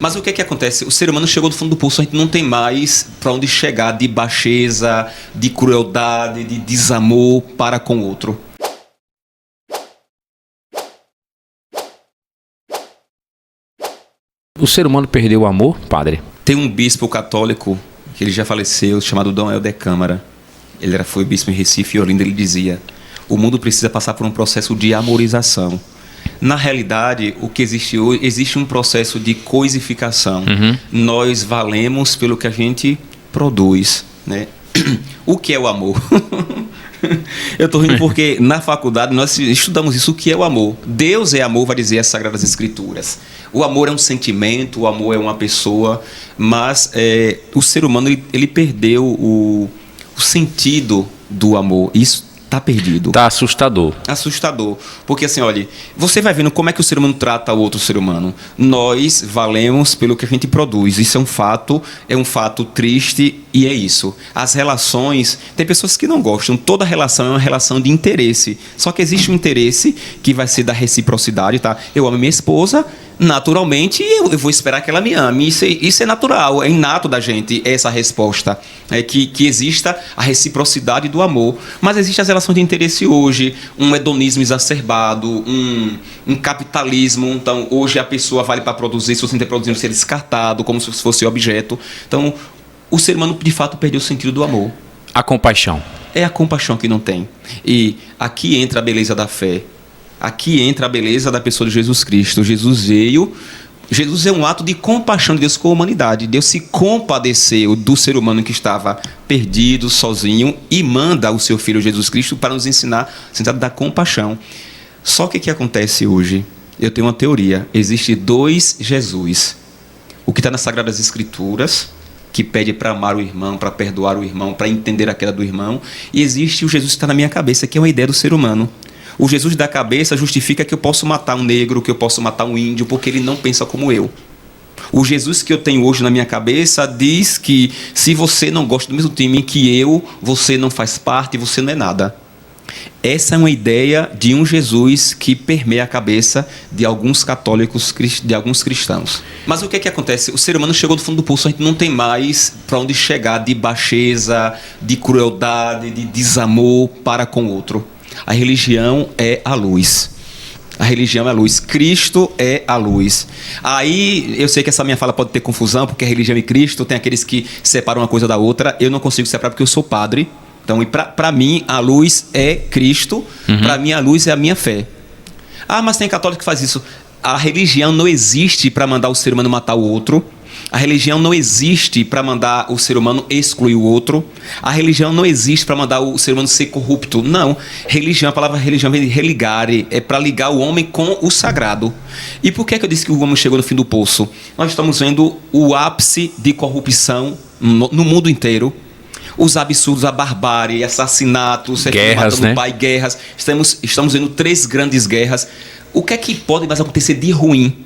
Mas o que é que acontece? O ser humano chegou do fundo do poço, a gente não tem mais para onde chegar de baixeza, de crueldade, de desamor para com o outro. O ser humano perdeu o amor, padre? Tem um bispo católico, que ele já faleceu, chamado Dom Helder Câmara. Foi bispo em Recife e Olinda, ele dizia: o mundo precisa passar por um processo de amorização. Na realidade, o que existe hoje, existe um processo de coisificação. Nós valemos pelo que a gente produz, né? O que é o amor? Eu estou rindo porque na faculdade nós estudamos isso, o que é o amor. Deus é amor, vai dizer as Sagradas Escrituras. O amor é um sentimento, o amor é uma pessoa, mas o ser humano ele perdeu o sentido do amor. Isso está perdido. Está assustador. Assustador. Porque assim, olha, você vai vendo como é que o ser humano trata o outro ser humano. Nós valemos pelo que a gente produz. Isso é um fato triste e é isso. As relações, tem pessoas que não gostam. Toda relação é uma relação de interesse. Só que existe um interesse que vai ser da reciprocidade, tá? Eu amo minha esposa, naturalmente eu vou esperar que ela me ame. Isso é natural, é inato da gente, essa resposta. É que exista a reciprocidade do amor. Mas existe as relações de interesse hoje, um hedonismo exacerbado, um capitalismo. Então, hoje a pessoa vale para produzir, se você não está produzindo, ser descartado, como se fosse objeto. Então, o ser humano, de fato, perdeu o sentido do amor. A compaixão. É a compaixão que não tem. E aqui entra a beleza da fé. Aqui entra a beleza da pessoa de Jesus Cristo. Jesus é um ato de compaixão de Deus com a humanidade. Deus se compadeceu do ser humano que estava perdido, sozinho, e manda o seu Filho Jesus Cristo para nos ensinar o sentido da compaixão. Só que o que acontece hoje? Eu tenho uma teoria. Existe dois Jesus. O que está nas Sagradas Escrituras, que pede para amar o irmão, para perdoar o irmão, para entender a queda do irmão. E existe o Jesus que está na minha cabeça, que é uma ideia do ser humano. O Jesus da cabeça justifica que eu posso matar um negro, que eu posso matar um índio, porque ele não pensa como eu. O Jesus que eu tenho hoje na minha cabeça diz que se você não gosta do mesmo time que eu, você não faz parte, você não é nada. Essa é uma ideia de um Jesus que permeia a cabeça de alguns católicos, de alguns cristãos. Mas o que é que acontece? O ser humano chegou do fundo do poço, a gente não tem mais para onde chegar de baixeza, de crueldade, de desamor para com o outro. A religião é a luz. A religião é a luz. Cristo é a luz. Aí, eu sei que essa minha fala pode ter confusão, porque a religião e Cristo, tem aqueles que separam uma coisa da outra. Eu não consigo separar porque eu sou padre. Então, para mim, a luz é Cristo. Para mim, a luz é a minha fé. Ah, mas tem católico que faz isso. A religião não existe para mandar o ser humano matar o outro. A religião não existe para mandar o ser humano excluir o outro. A religião não existe para mandar o ser humano ser corrupto. Não. Religião, a palavra religião vem de religare, é para ligar o homem com o sagrado. E por que eu disse que o homem chegou no fim do poço? Nós estamos vendo o ápice de corrupção no mundo inteiro. Os absurdos, a barbárie, assassinatos, guerras, né? Guerras. Estamos vendo 3 grandes guerras. O que é que pode mais acontecer de ruim?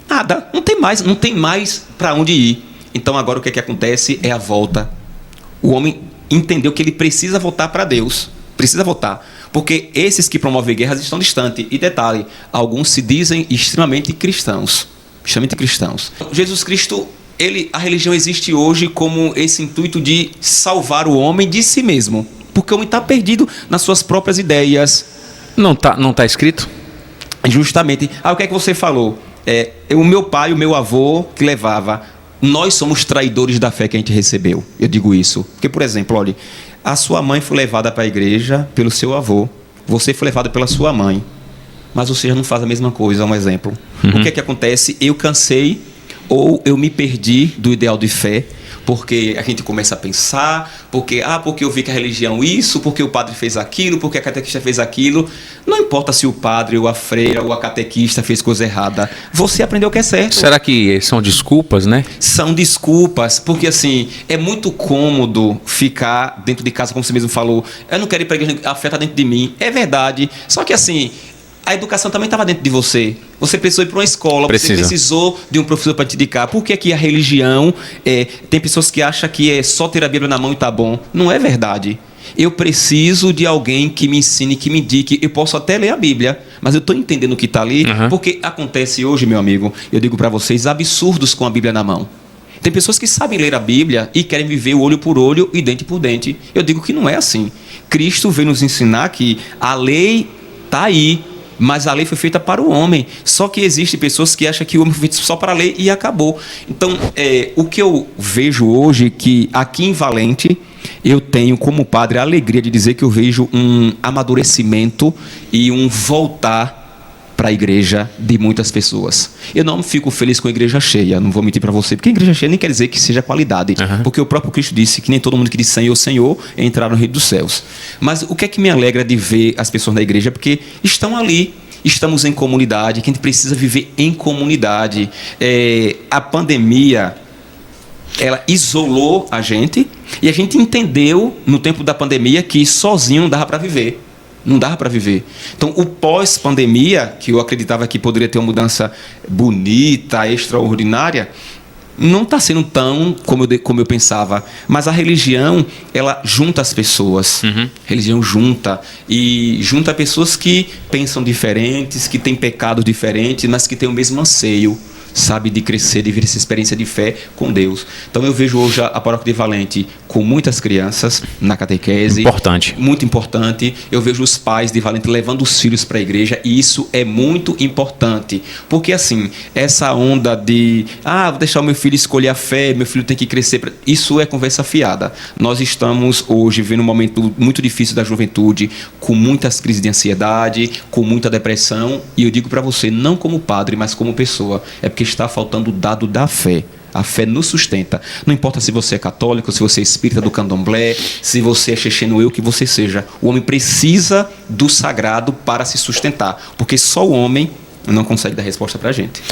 Nada, não tem mais para onde ir. Então agora o que é que acontece é a volta. O homem entendeu que ele precisa voltar para Deus. Precisa voltar. Porque esses que promovem guerras estão distantes. E detalhe, alguns se dizem extremamente cristãos. Extremamente cristãos. Jesus Cristo, a religião existe hoje como esse intuito de salvar o homem de si mesmo. Porque o homem está perdido nas suas próprias ideias. Não tá escrito? Justamente. O que é que você falou? O meu pai, o meu avô que levava. Nós somos traidores da fé que a gente recebeu. Eu digo isso. Porque, por exemplo, olha, a sua mãe foi levada para a igreja pelo seu avô. Você foi levado pela sua mãe. Mas você já não faz a mesma coisa, um exemplo. O que é que acontece? Eu cansei ou eu me perdi do ideal de fé. Porque a gente começa a pensar, porque eu vi que a religião isso, porque o padre fez aquilo, porque a catequista fez aquilo. Não importa se o padre, ou a freira, ou a catequista fez coisa errada. Você aprendeu o que é certo. Será que são desculpas, né? São desculpas, porque assim, é muito cômodo ficar dentro de casa, como você mesmo falou. Eu não quero ir para a igreja, a fé está dentro de mim. É verdade. Só que assim, a educação também estava dentro de você. Você precisou ir para uma escola, você precisou de um professor para te indicar. Por que aqui a religião, tem pessoas que acham que é só ter a Bíblia na mão e tá bom. Não é verdade. Eu preciso de alguém que me ensine, que me indique. Eu posso até ler a Bíblia, mas eu estou entendendo o que está ali, Uhum. porque acontece hoje, meu amigo, eu digo para vocês, absurdos com a Bíblia na mão. Tem pessoas que sabem ler a Bíblia e querem viver olho por olho e dente por dente. Eu digo que não é assim. Cristo veio nos ensinar que a lei está aí, mas a lei foi feita para o homem. Só que existem pessoas que acham que o homem foi feito só para a lei e acabou. Então, o que eu vejo hoje, que aqui em Valente, eu tenho como padre a alegria de dizer que eu vejo um amadurecimento e um voltar para a igreja de muitas pessoas. Eu não fico feliz com a igreja cheia, não vou mentir para você, porque a igreja cheia nem quer dizer que seja qualidade, porque o próprio Cristo disse que nem todo mundo que diz Senhor, Senhor, entrará no reino dos céus. Mas o que é que me alegra de ver as pessoas na igreja? Porque estão ali, estamos em comunidade, que a gente precisa viver em comunidade. A pandemia, ela isolou a gente, e a gente entendeu no tempo da pandemia que sozinho não dava para viver. Não dava para viver. Então, o pós-pandemia, que eu acreditava que poderia ter uma mudança bonita, extraordinária, não está sendo tão como eu pensava. Mas a religião, ela junta as pessoas. A religião junta. E junta pessoas que pensam diferentes, que têm pecados diferentes, mas que têm o mesmo anseio, sabe, de crescer, de viver essa experiência de fé com Deus. Então eu vejo hoje a paróquia de Valente com muitas crianças na catequese. Importante. Muito importante. Eu vejo os pais de Valente levando os filhos para a igreja, e isso é muito importante. Porque assim, essa onda de vou deixar o meu filho escolher a fé, meu filho tem que crescer, isso é conversa fiada. Nós estamos hoje vivendo um momento muito difícil da juventude, com muitas crises de ansiedade, com muita depressão, e eu digo para você, não como padre, mas como pessoa, é porque está faltando o dado da fé. A fé nos sustenta. Não importa se você é católico, se você é espírita do candomblé, se você é checheno, o que você seja. O homem precisa do sagrado para se sustentar, porque só o homem não consegue dar resposta para a gente.